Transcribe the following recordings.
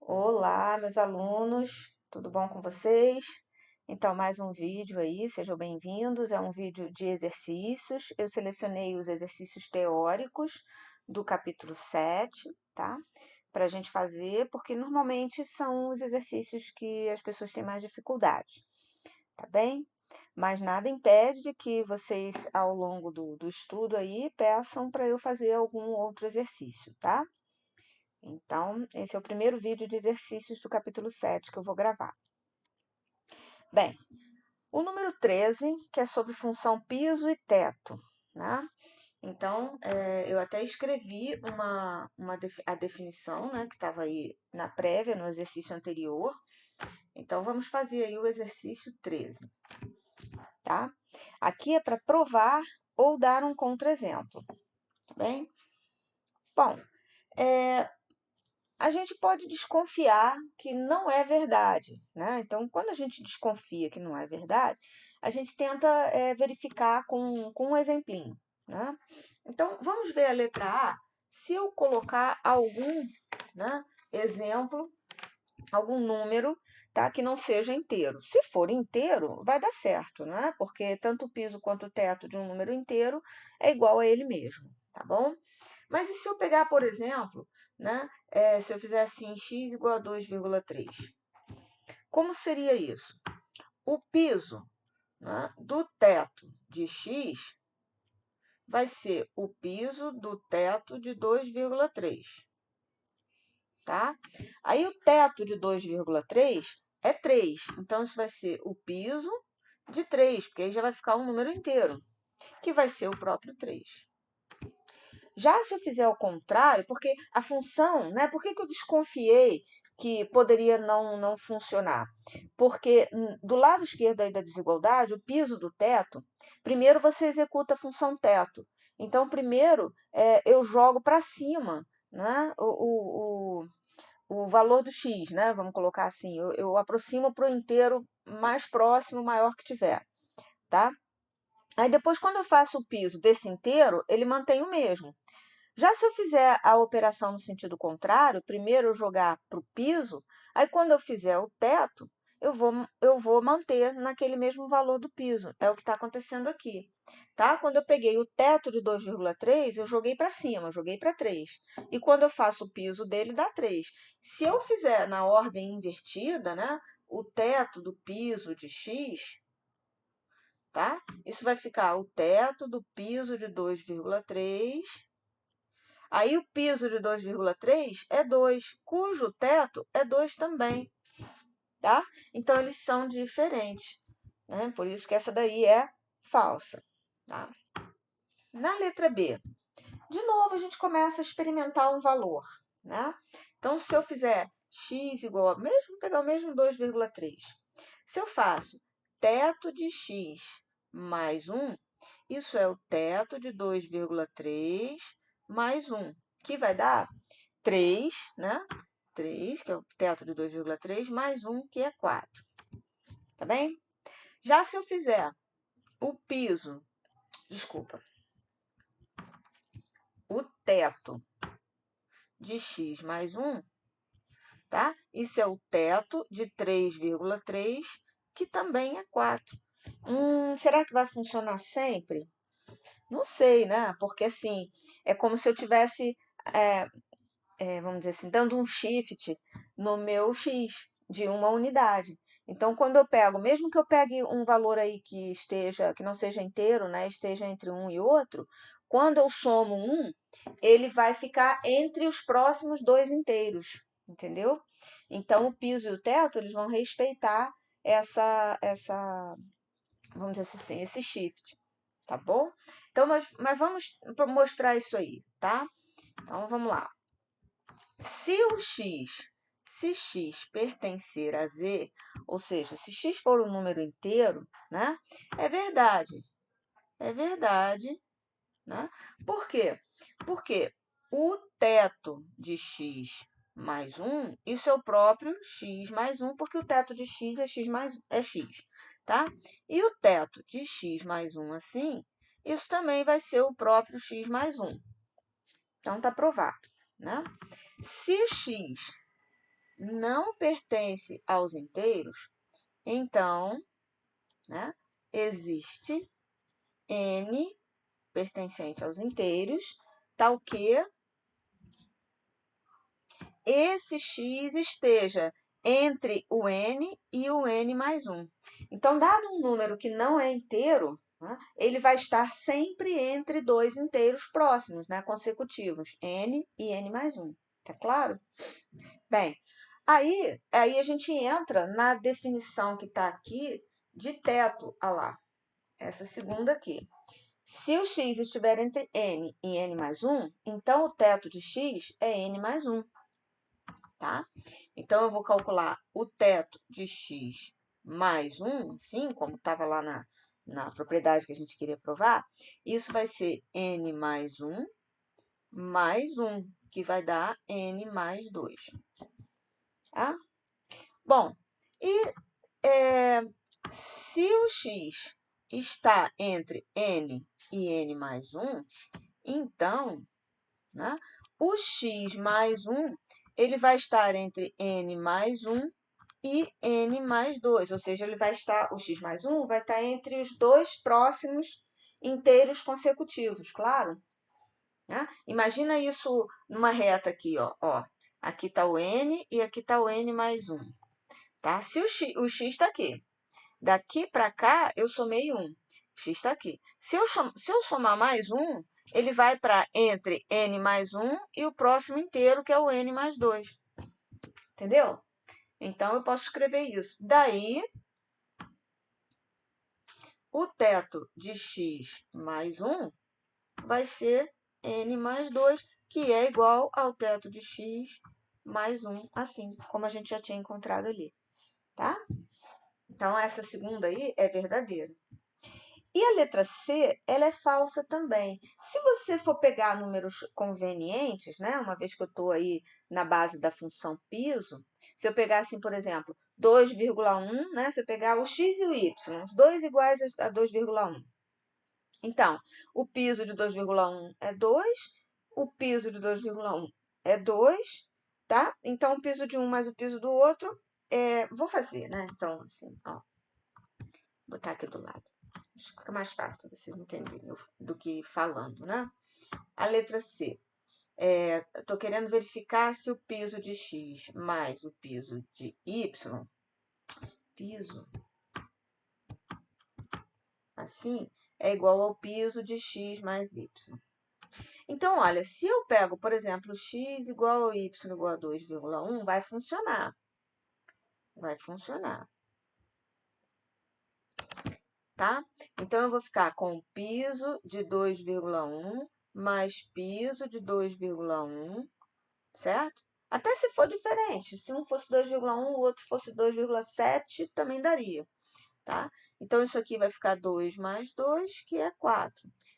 Olá, meus alunos, tudo bom com vocês? Então, mais um vídeo aí, sejam bem-vindos. É um vídeo de exercícios. Eu selecionei os exercícios teóricos do capítulo 7, tá? Para a gente fazer, porque normalmente são os exercícios que as pessoas têm mais dificuldade, tá bem? Mas nada impede de que vocês, ao longo do estudo aí, peçam para eu fazer algum outro exercício, tá? Então, esse é o primeiro vídeo de exercícios do capítulo 7 que eu vou gravar. Bem, o número 13, que é sobre função piso e teto, né? Então, eu até escrevi a definição, né, que estava aí na prévia, no exercício anterior. Então, vamos fazer aí o exercício 13, tá? Aqui é para provar ou dar um contra-exemplo, tá bem? Bom, a gente pode desconfiar que não é verdade, né? Então, quando a gente desconfia que não é verdade, a gente tenta verificar com um exemplinho, né? Então, vamos ver a letra A. Se eu colocar algum, né, exemplo, algum número, tá, que não seja inteiro. Se for inteiro, vai dar certo, né? Porque tanto o piso quanto o teto de um número inteiro é igual a ele mesmo, tá bom? Mas e se eu pegar, por exemplo, né, se eu fizer assim, x igual a 2,3, como seria isso? O piso, né, do teto de x vai ser o piso do teto de 2,3, tá? Aí o teto de 2,3 é 3, então isso vai ser o piso de 3, porque aí já vai ficar um número inteiro, que vai ser o próprio 3. Já se eu fizer o contrário, porque a função, né? Por que eu desconfiei que poderia não funcionar? Porque do lado esquerdo aí da desigualdade, o piso do teto, primeiro você executa a função teto. Então, primeiro eu jogo para cima, né? O valor do x, né? Vamos colocar assim, eu aproximo para o inteiro mais próximo, maior que tiver, tá? Aí depois, quando eu faço o piso desse inteiro, ele mantém o mesmo. Já se eu fizer a operação no sentido contrário, primeiro eu jogar para o piso, aí quando eu fizer o teto, eu vou manter naquele mesmo valor do piso. É o que está acontecendo aqui, tá? Quando eu peguei o teto de 2,3, eu joguei para cima, joguei para 3. E quando eu faço o piso dele, dá 3. Se eu fizer na ordem invertida, né? O teto do piso de x, tá? Isso vai ficar o teto do piso de 2,3. Aí o piso de 2,3 é 2, cujo teto é 2 também, tá? Então, eles são diferentes, né? Por isso que essa daí é falsa, tá? Na letra B, de novo, a gente começa a experimentar um valor, né? Então, se eu fizer x igual a, mesmo pegar o mesmo 2,3, se eu faço teto de x mais 1, isso é o teto de 2,3 mais 1, que vai dar 3, né? 3, que é o teto de 2,3, mais 1, que é 4. Tá bem? Já se eu fizer o piso, desculpa, o teto de x mais 1, tá? Isso é o teto de 3,3, que também é 4. Será que vai funcionar sempre? Não sei, né? Porque assim, é como se eu tivesse, vamos dizer assim, dando um shift no meu x de uma unidade. Então, quando eu pego, mesmo que eu pegue um valor aí que não seja inteiro, né, esteja entre um e outro, quando eu somo um, ele vai ficar entre os próximos dois inteiros, entendeu? Então, o piso e o teto, eles vão respeitar vamos dizer assim, esse shift, tá bom? Então, mas vamos mostrar isso aí, tá? Então, vamos lá. Se x pertencer a z, ou seja, se x for um número inteiro, né? É verdade, né? Por quê? Porque o teto de x mais 1, isso é o próprio x mais 1, porque o teto de x é x, tá? E o teto de x mais 1 assim, isso também vai ser o próprio x mais 1. Então, tá provado, né? Se x não pertence aos inteiros, então, né, existe n pertencente aos inteiros, tal que esse x esteja entre o n e o n mais 1. Então, dado um número que não é inteiro, né, ele vai estar sempre entre dois inteiros próximos, né, consecutivos, n e n mais 1. Tá claro? Bem, aí a gente entra na definição que está aqui de teto, olha lá, essa segunda aqui. Se o x estiver entre n e n mais 1, então o teto de x é n mais 1, tá? Então, eu vou calcular o teto de x mais 1, assim, como estava lá na propriedade que a gente queria provar. Isso vai ser n mais 1 mais 1, que vai dar n mais 2, tá? Bom, e se o x está entre n e n mais 1, então, né, o x mais 1 ele vai estar entre n mais 1 e n mais 2, ou seja, ele vai estar, o x mais 1 vai estar entre os dois próximos inteiros consecutivos, claro. Né? Imagina isso numa reta aqui, ó. Aqui está o n e aqui está o n mais 1. Tá? Se o x está aqui. Daqui para cá, eu somei 1. O x está aqui. Se eu somar mais 1, ele vai para entre n mais 1 e o próximo inteiro, que é o n mais 2. Entendeu? Então, eu posso escrever isso. Daí, o teto de x mais 1 vai ser n mais 2, que é igual ao teto de x mais 1, assim como a gente já tinha encontrado ali, tá? Então, essa segunda aí é verdadeira. E a letra C, ela é falsa também. Se você for pegar números convenientes, né, uma vez que eu estou aí na base da função piso, se eu pegar assim, por exemplo, 2,1, né, se eu pegar o x e o y, os dois iguais a 2,1. Então, o piso de 2,1 é 2, o piso de 2,1 é 2, tá? Então, o piso de um mais o piso do outro, vou fazer, né? Então, assim, ó, vou botar aqui do lado. Acho que fica mais fácil para vocês entenderem do que falando, né? A letra C. Estou querendo verificar se o piso de x mais o piso de y, piso, assim, é igual ao piso de x mais y. Então, olha, se eu pego, por exemplo, x igual a y igual a 2,1, vai funcionar. Vai funcionar. Tá? Então, eu vou ficar com piso de 2,1 mais piso de 2,1, certo? Até se for diferente, se um fosse 2,1, o outro fosse 2,7, também daria, tá? Então, isso aqui vai ficar 2 mais 2, que é 4.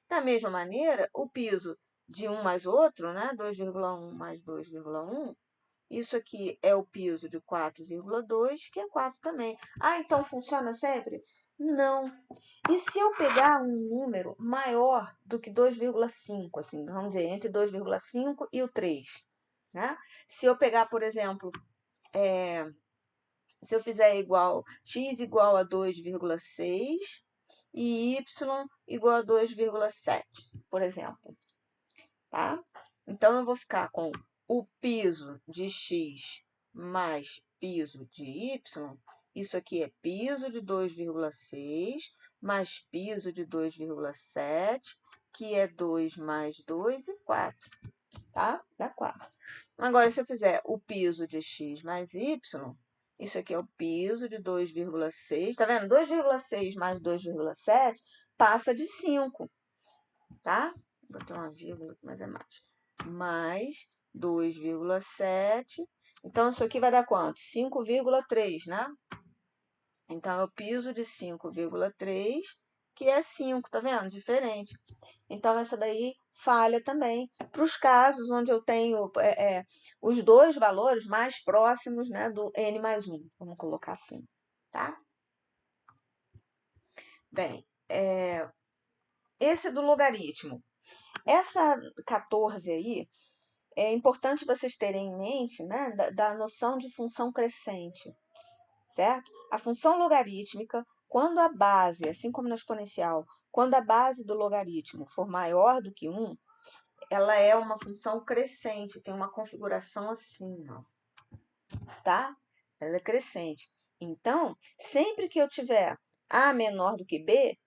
Da mesma maneira, o piso de um mais outro, né? 2,1 mais 2,1, isso aqui é o piso de 4,2, que é 4 também. Ah, então funciona sempre? Não. E se eu pegar um número maior do que 2,5, assim, vamos dizer, entre 2,5 e o 3, né? Se eu pegar, por exemplo, se eu fizer x igual a 2,6 e y igual a 2,7, por exemplo, tá? Então, eu vou ficar com o piso de x mais piso de y. Isso aqui é piso de 2,6 mais piso de 2,7, que é 2 mais 2 e 4, tá? Dá 4. Agora, se eu fizer o piso de x mais y, isso aqui é o piso de 2,6. Tá vendo? 2,6 mais 2,7 passa de 5, tá? Botei uma vírgula aqui, mas é mais 2,7. Então, isso aqui vai dar quanto? 5,3, né? Então, eu piso de 5,3, que é 5, tá vendo? Diferente. Então, essa daí falha também para os casos onde eu tenho os dois valores mais próximos, né, do n mais 1. Vamos colocar assim, tá? Bem, esse do logaritmo. Essa 14 aí, é importante vocês terem em mente, né, da noção de função crescente, certo? A função logarítmica, quando a base, assim como na exponencial, quando a base do logaritmo for maior do que 1, ela é uma função crescente, tem uma configuração assim, ó, tá? Ela é crescente. Então, sempre que eu tiver A menor do que B,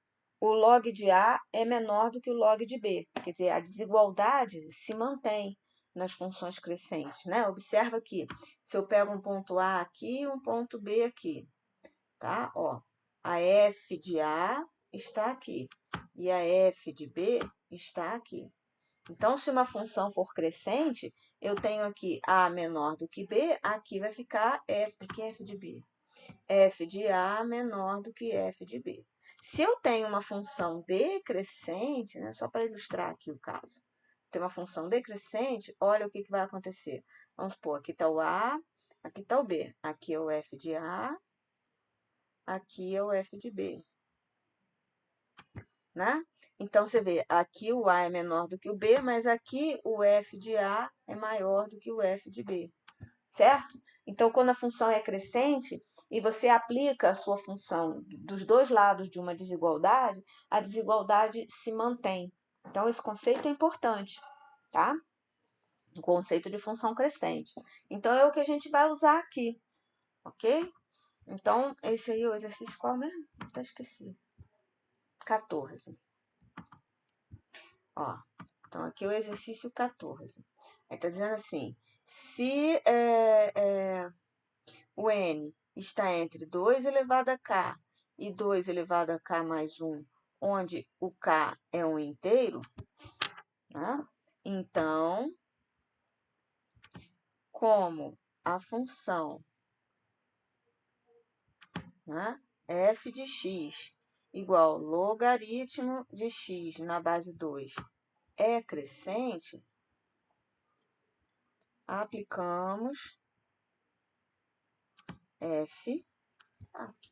o log de A é menor do que o log de B. Quer dizer, a desigualdade se mantém nas funções crescentes, né? Observa aqui, se eu pego um ponto A aqui e um ponto B aqui, tá? Ó, a f de A está aqui e a f de B está aqui. Então, se uma função for crescente, eu tenho aqui A menor do que B, aqui vai ficar f, que é f de B? F de A menor do que f de B. Se eu tenho uma função decrescente, né, só para ilustrar aqui o caso, tem uma função decrescente, olha o que vai acontecer. Vamos supor, aqui está o A, aqui está o B. Aqui é o f de A, aqui é o f de B. Né? Então, você vê, aqui o A é menor do que o B, mas aqui o f de A é maior do que o f de B, certo? Então, quando a função é crescente e você aplica a sua função dos dois lados de uma desigualdade, a desigualdade se mantém. Então, esse conceito é importante, tá? O conceito de função crescente. Então, é o que a gente vai usar aqui, ok? Então, esse aí é o exercício qual mesmo? Até esqueci. 14. Ó, então, aqui é o exercício 14. Aí está dizendo assim, se o n está entre 2 elevado a k e 2 elevado a k mais 1, onde o k é um inteiro, né? Então, como a função, né, f de x igual logaritmo de x na base 2 é crescente, aplicamos f,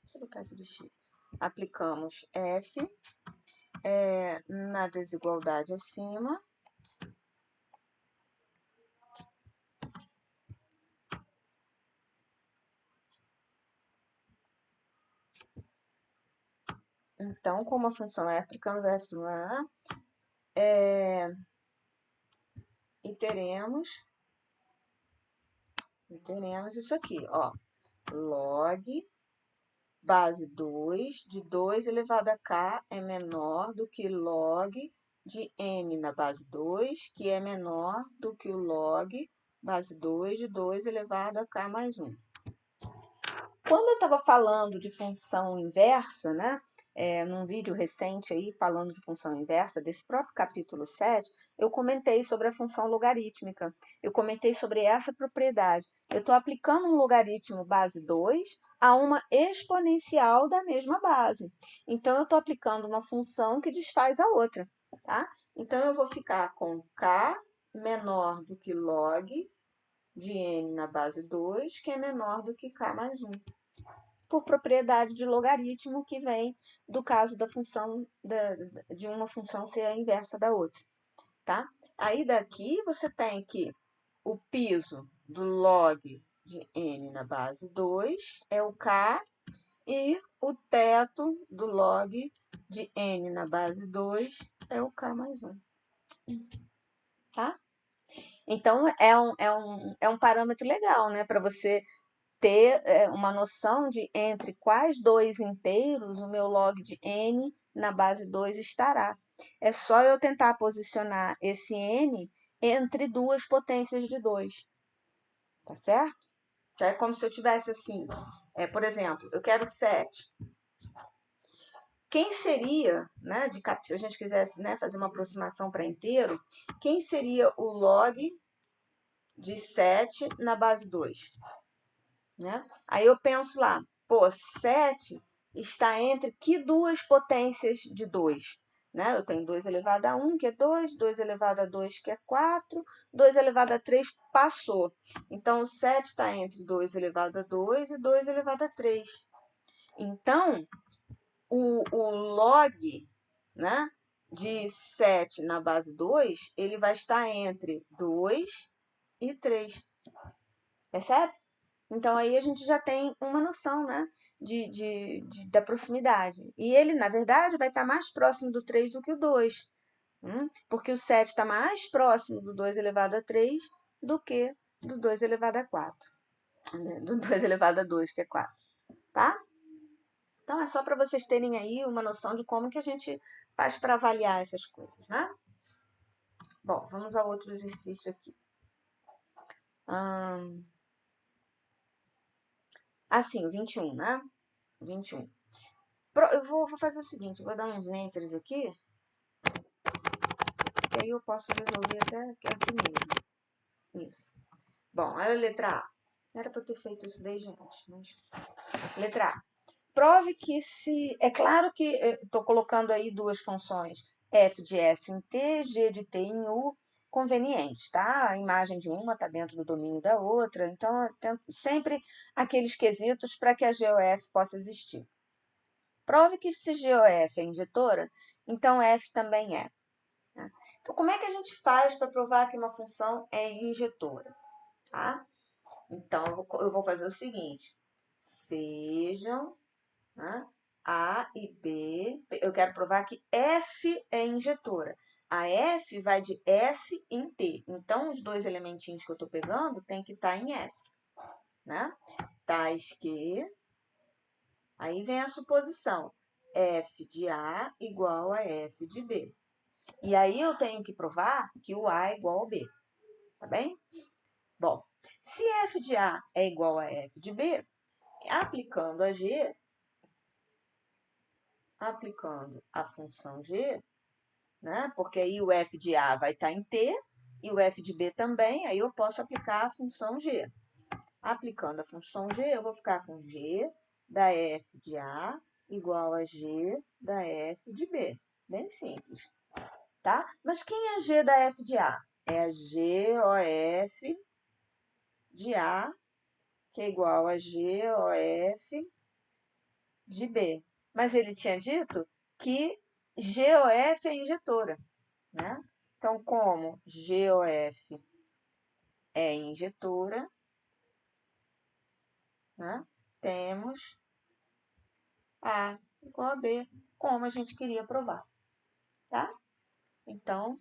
deixa eu botar f de x, aplicamos f na desigualdade acima, então, como a função é, aplicamos f do A, e teremos isso aqui, ó, log base 2 de 2 elevado a k é menor do que log de n na base 2, que é menor do que o log base 2 de 2 elevado a k mais 1. Quando eu estava falando de função inversa, né, num vídeo recente aí, falando de função inversa, desse próprio capítulo 7, eu comentei sobre a função logarítmica. Eu comentei sobre essa propriedade. Eu estou aplicando um logaritmo base 2 a uma exponencial da mesma base. Então, eu estou aplicando uma função que desfaz a outra, tá? Então, eu vou ficar com k menor do que log de n na base 2, que é menor do que k mais 1. Por propriedade de logaritmo que vem do caso da função, de uma função ser a inversa da outra, tá? Aí daqui você tem que o piso do log de n na base 2 é o k, e o teto do log de n na base 2 é o k mais 1. Tá? Então, é um parâmetro legal, né? Para você ter uma noção de entre quais dois inteiros o meu log de n na base 2 estará. É só eu tentar posicionar esse n entre duas potências de 2, tá certo? Então, é como se eu tivesse assim, por exemplo, eu quero 7. Quem seria, né, se a gente quisesse, né, fazer uma aproximação para inteiro, quem seria o log de 7 na base 2? Né? Aí eu penso lá, pô, 7 está entre que duas potências de 2? Né? Eu tenho 2 elevado a 1, que é 2, 2 elevado a 2, que é 4, 2 elevado a 3 passou. Então, o 7 está entre 2 elevado a 2 e 2 elevado a 3. Então, o log, né, de 7 na base 2, ele vai estar entre 2 e 3. Percebe? Então, aí a gente já tem uma noção, né, da proximidade. E ele, na verdade, vai estar mais próximo do 3 do que o 2. Porque o 7 está mais próximo do 2 elevado a 3 do que do 2 elevado a 4. Do 2 elevado a 2, que é 4. Tá? Então, é só para vocês terem aí uma noção de como que a gente faz para avaliar essas coisas, né? Bom, vamos ao outro exercício aqui. Assim, o 21, né? 21. Eu vou fazer o seguinte, vou dar uns enters aqui, que aí eu posso resolver até aqui mesmo. Isso. Bom, olha a letra A. Era para eu ter feito isso desde antes, mas... Letra A. Prove que se... É claro que estou colocando aí duas funções, f de s em t, g de t em u, convenientes, tá? A imagem de uma está dentro do domínio da outra, então eu tento sempre aqueles quesitos para que a GOF possa existir. Prove que se GOF é injetora, então f também é. Tá? Então, como é que a gente faz para provar que uma função é injetora? Tá? Então, eu vou fazer o seguinte. Sejam, né, A e B. Eu quero provar que F é injetora. A F vai de S em T. Então, os dois elementinhos que eu estou pegando tem que estar em S. Né? Tais que... Aí vem a suposição. F de A igual a F de B. E aí eu tenho que provar que o A é igual ao B. Tá bem? Bom, se f de A é igual a f de B, aplicando a G, aplicando a função G, né? Porque aí o f de A vai estar em T e o f de B também, aí eu posso aplicar a função G. Aplicando a função G, eu vou ficar com G da f de A igual a G da f de B. Bem simples, tá? Mas quem é G da f de A? É a GOF de A, que é igual a GOF de B. Mas ele tinha dito que GOF é injetora, né? Então, como GOF é injetora, né? Temos A igual a B, como a gente queria provar, tá? Então,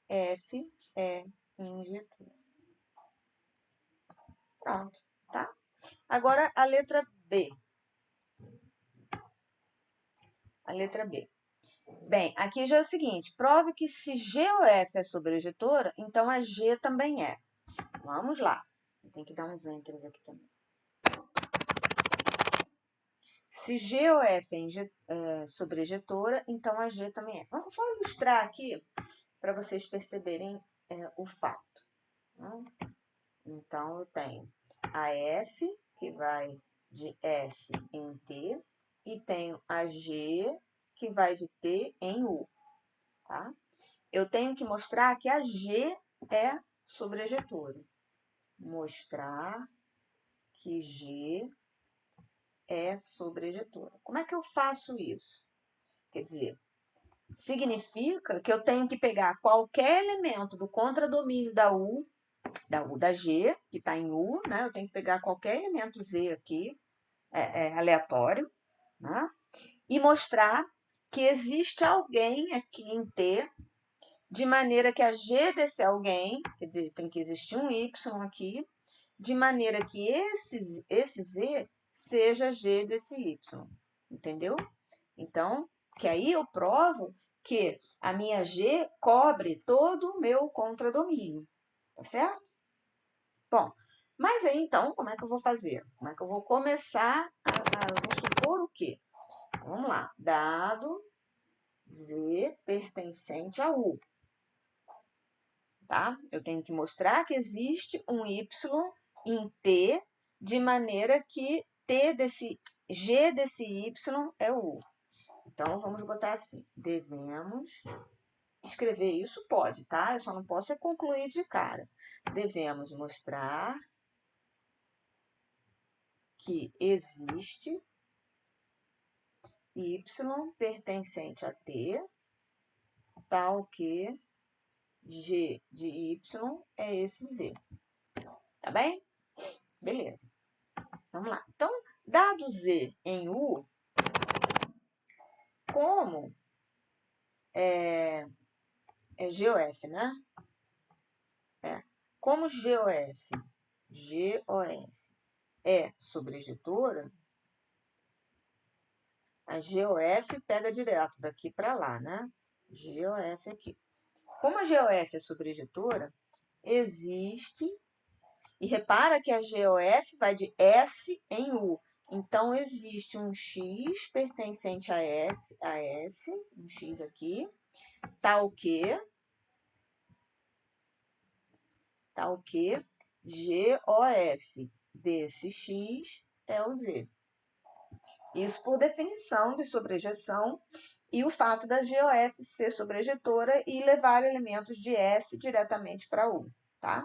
F é injetora. Pronto, tá? Agora, a letra B. A letra B. Bem, aqui já é o seguinte, prove que se GOF é sobrejetora, então a G também é. Vamos lá. Tem que dar uns enters aqui também. Se GOF é sobrejetora, então a G também é. Vamos só ilustrar aqui para vocês perceberem o fato. Né? Então, eu tenho a F, que vai de S em T, e tenho a G, que vai de T em U. Tá? Eu tenho que mostrar que a G é sobrejetora. Mostrar que G é sobrejetora. Como é que eu faço isso? Quer dizer, significa que eu tenho que pegar qualquer elemento do contradomínio da G, que está em U, né? Eu tenho que pegar qualquer elemento Z aqui, aleatório, né? E mostrar que existe alguém aqui em T, de maneira que a G desse alguém, quer dizer, tem que existir um Y aqui, de maneira que esse Z seja G desse Y. Entendeu? Então, que aí eu provo que a minha G cobre todo o meu contradomínio. Tá certo? Bom, mas aí então, como é que eu vou fazer? Como é que eu vou começar vou supor o quê? Vamos lá. Dado Z pertencente a U. Tá? Eu tenho que mostrar que existe um Y em T, de maneira que G desse Y é o U. Então, vamos botar assim. Devemos escrever isso? Pode, tá? Eu só não posso concluir de cara. Devemos mostrar que existe Y pertencente a T, tal que G de Y é esse Z. Tá bem? Beleza. Vamos lá. Então, dado Z em U, como é GOF, né? Como GOF é sobrejetora, a GOF pega direto daqui para lá, né? GOF aqui. Como a GOF é sobrejetora, existe... E repara que a GOF vai de S em U. Então, existe um X pertencente a S, um X aqui, tal que GOF desse X é o Z. Isso por definição de sobrejeção e o fato da GOF ser sobrejetora e levar elementos de S diretamente para U, tá?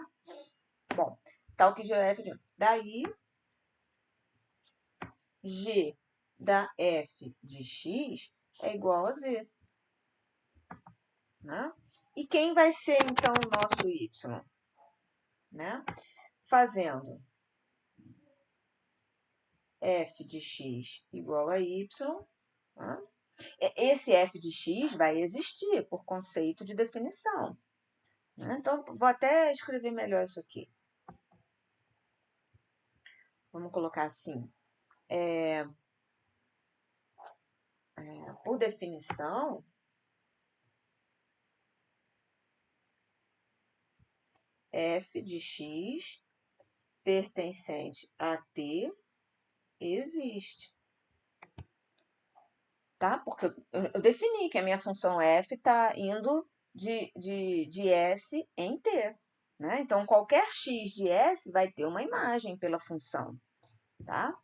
Bom, tal que GOF de... Daí, G da F de X é igual a Z. Né? E quem vai ser, então, o nosso Y? Né? Fazendo F de X igual a Y, né? Esse F de X vai existir por conceito de definição. Né? Então, vou até escrever melhor isso aqui. Vamos colocar assim. Por definição, F de X pertencente a T existe. Tá? Porque eu defini que a minha função f está indo de S em T. Né? Então, qualquer x de S vai ter uma imagem pela função. Tá?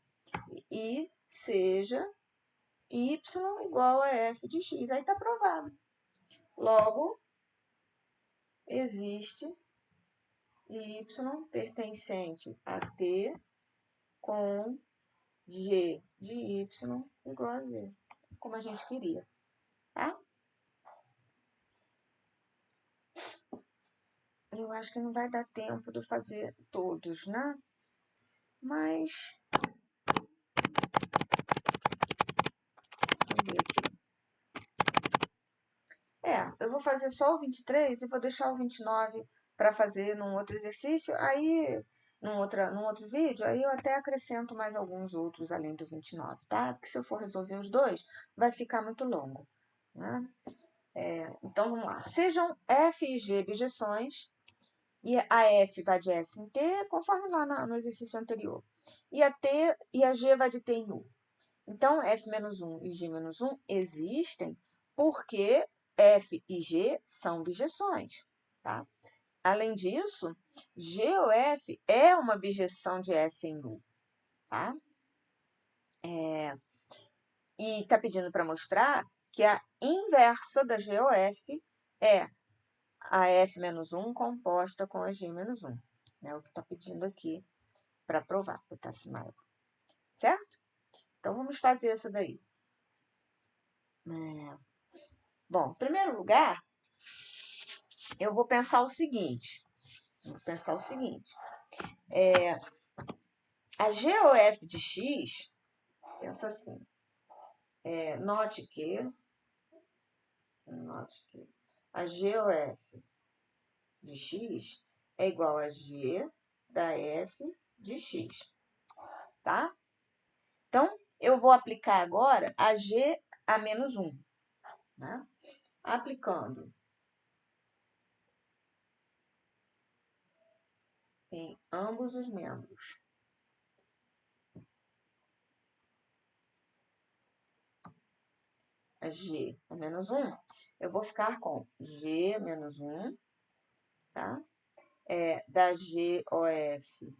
E seja y igual a f de x. Aí está provado. Logo, existe y pertencente a T com g de y igual a z, como a gente queria. Tá? Eu acho que não vai dar tempo de fazer todos, né? Mas... Vamos ver aqui. Eu vou fazer só o 23 e vou deixar o 29 para fazer num outro exercício. Aí, num outro vídeo, aí eu até acrescento mais alguns outros além do 29, tá? Porque se eu for resolver os dois, vai ficar muito longo, né? Então, vamos lá. Sejam F e G bijeções, e a F vai de S em T, conforme lá no exercício anterior. E a T e a G vai de T em U. Então, F-1 e G-1 existem porque F e G são bijeções. Tá? Além disso, GOF é uma bijeção de S em U. Tá? E está pedindo para mostrar que a inversa da GOF é a F-1 composta com a G-1. É o que está pedindo aqui para provar, botar assim maior. Certo? Então, vamos fazer essa daí. Bom, em primeiro lugar, eu vou pensar o seguinte. A GOF de X, pensa assim. Note que a GOF de X é igual a G da F de X. Tá? Então, eu vou aplicar agora a G a menos 1. Né? Aplicando em ambos os membros. A G a menos 1, eu vou ficar com G menos 1, tá? Da GOF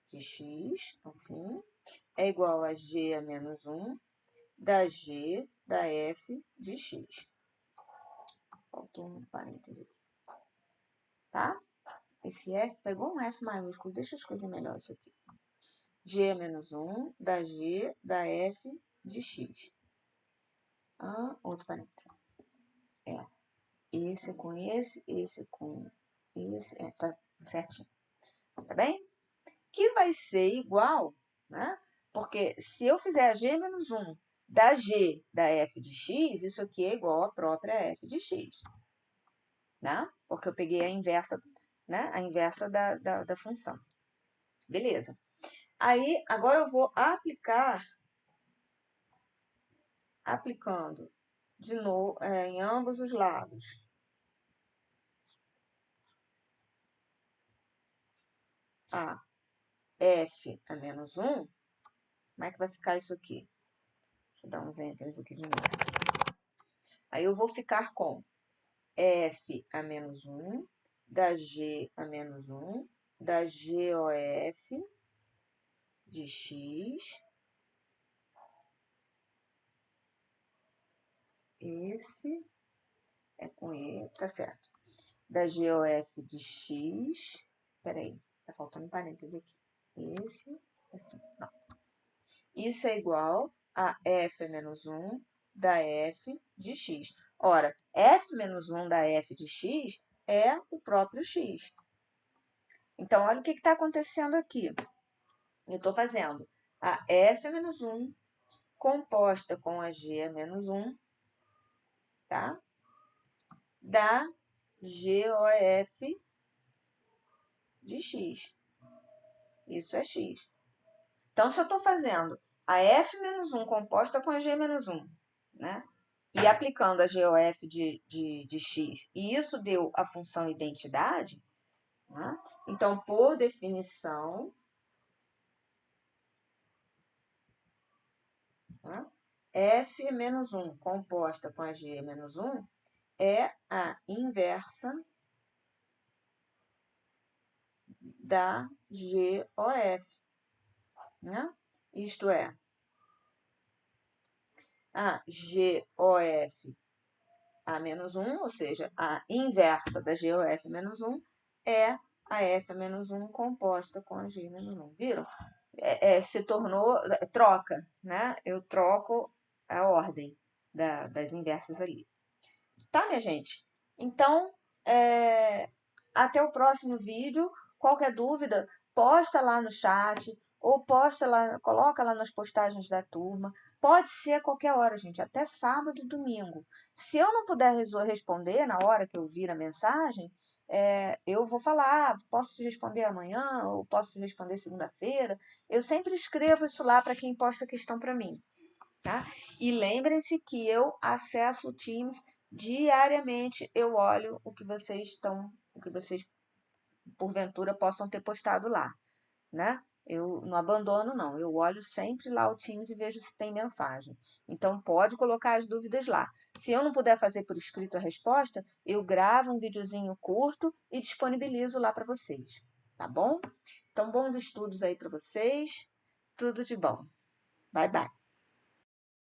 de X, assim, é igual a G a menos 1 da G da F de X. Faltou um parêntese aqui. Tá? Esse F tá igual um F maiúsculo. Deixa eu escrever melhor isso aqui. G a menos 1 da G da F de X. Outro parêntese. esse com esse com esse, tá certinho, tá bem? Que vai ser igual, né? Porque se eu fizer a g menos 1 da g da f de x, isso aqui é igual à própria f de x, né? Porque eu peguei a inversa, né? A inversa da função. Beleza. Aí, agora eu vou aplicando de novo em ambos os lados. A f a menos 1, como é que vai ficar isso aqui? Deixa eu dar uns enters aqui de novo. Aí eu vou ficar com f a menos 1, da g a menos 1, da GOF de x. Esse é com E, tá certo. Da GOF de x. Peraí, tá faltando um parêntese aqui. Esse, assim, não. Isso é igual a f menos 1 da f de x. Ora, f menos 1 da f de x é o próprio x. Então, olha o que está acontecendo aqui. Eu estou fazendo a f menos 1 composta com a g menos 1, tá? Da GOF de x. Isso é x. Então, se eu estou fazendo a f menos 1 composta com a g menos 1, né? E aplicando a GOF de x, e isso deu a função identidade, né? Então, por definição, né? f menos 1 composta com a g menos 1 é a inversa da GOF, né? Isto é, a GOF a menos 1, ou seja, a inversa da GOF menos 1 é a f menos 1 composta com a g menos 1. Viram? Se tornou, troca, né? Eu troco a ordem das inversas ali. Tá, minha gente? Então, até o próximo vídeo. Qualquer dúvida, posta lá no chat ou posta lá, coloca lá nas postagens da turma. Pode ser a qualquer hora, gente, até sábado e domingo. Se eu não puder responder na hora que eu vir a mensagem, eu vou falar, posso te responder amanhã ou posso te responder segunda-feira. Eu sempre escrevo isso lá para quem posta questão para mim, tá? E lembrem-se que eu acesso o Teams diariamente, eu olho o que vocês porventura possam ter postado lá, né? Eu não abandono, não. Eu olho sempre lá o Teams e vejo se tem mensagem. Então, pode colocar as dúvidas lá. Se eu não puder fazer por escrito a resposta, eu gravo um videozinho curto e disponibilizo lá para vocês, tá bom? Então, bons estudos aí para vocês. Tudo de bom. Bye, bye.